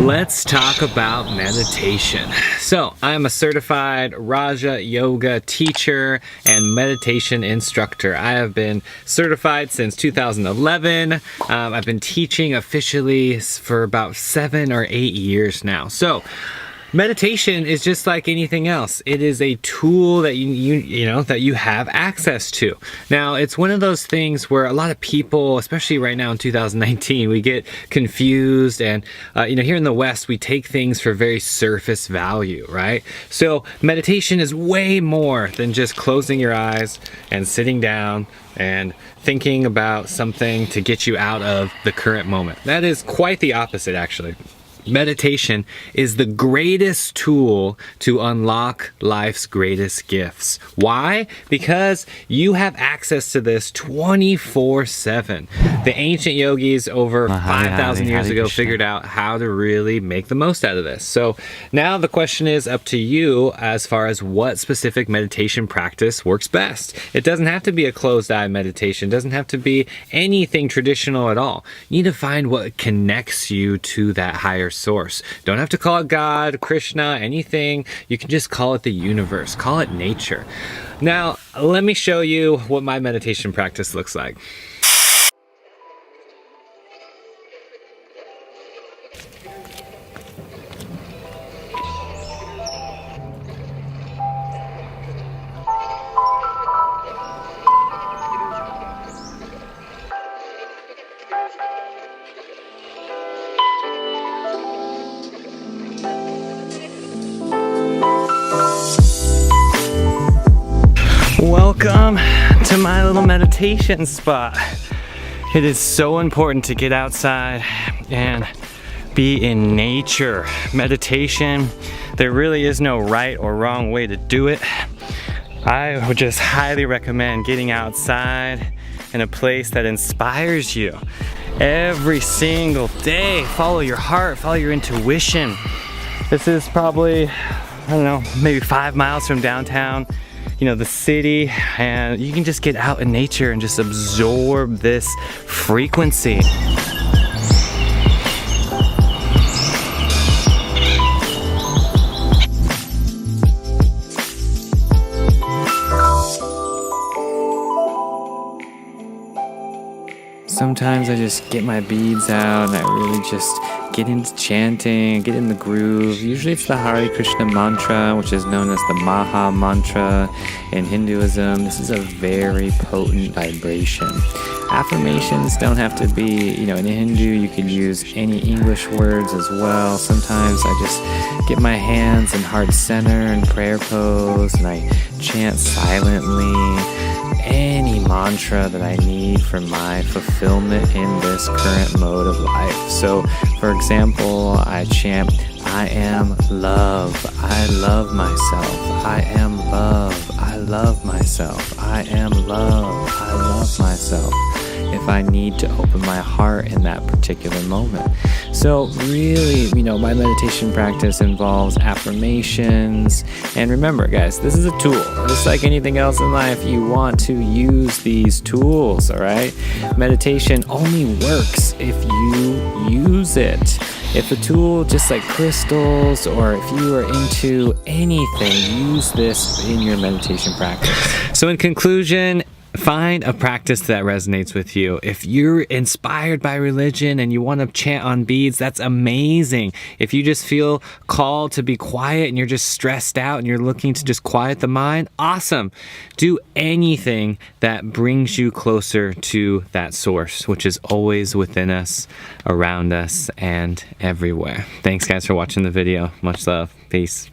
Let's talk about meditation. So, I'm a certified Raja Yoga teacher and meditation instructor. I have been certified since 2011. I've been teaching officially for about 7 or 8 years now. So, meditation is just like anything else. It is a tool that you have access to. Now, it's one of those things where a lot of people, especially right now in 2019, we get confused, and here in the West, we take things for very surface value, right? So meditation is way more than just closing your eyes and sitting down and thinking about something to get you out of the current moment. That is quite the opposite, actually. Meditation is the greatest tool to unlock life's greatest gifts. Why? Because you have access to this 24/7. The ancient yogis over 5,000 years ago figured out how to really make the most out of this. So now the question is up to you as far as what specific meditation practice works best. It doesn't have to be a closed eye meditation. It doesn't have to be anything traditional at all. You need to find what connects you to that higher source. Don't have to call it God, Krishna, anything. You can just call it the universe. Call it nature. Now, let me show you what my meditation practice looks like. Welcome to my little meditation spot. It is so important to get outside and be in nature. Meditation, there really is no right or wrong way to do it. I would just highly recommend getting outside in a place that inspires you. Every single day, follow your heart, follow your intuition. This is probably, I don't know, maybe 5 miles from downtown, the city, and you can just get out in nature and just absorb this frequency. Sometimes I just get my beads out and I really just get into chanting, get in the groove. Usually it's the Hare Krishna mantra, which is known as the Maha mantra in Hinduism. This is a very potent vibration. Affirmations don't have to be, in Hindu you could use any English words as well. Sometimes I just get my hands in heart center and prayer pose and I chant silently any mantra that I need for my fulfillment in this current mode of life. So, for example, I chant, I am love, I love myself, I am love, I love myself, I am love, I love myself, if I need to open my heart in that particular moment. So really, my meditation practice involves affirmations. And remember, guys, this is a tool. Just like anything else in life, you want to use these tools, all right? Meditation only works if you use it. If a tool, just like crystals, or if you are into anything, use this in your meditation practice. So in conclusion, find a practice that resonates with you. If you're inspired by religion and you want to chant on beads, that's amazing. If you just feel called to be quiet and you're just stressed out and you're looking to just quiet the mind, awesome. Do anything that brings you closer to that source, which is always within us, around us, and everywhere. Thanks guys for watching the video. Much love. Peace.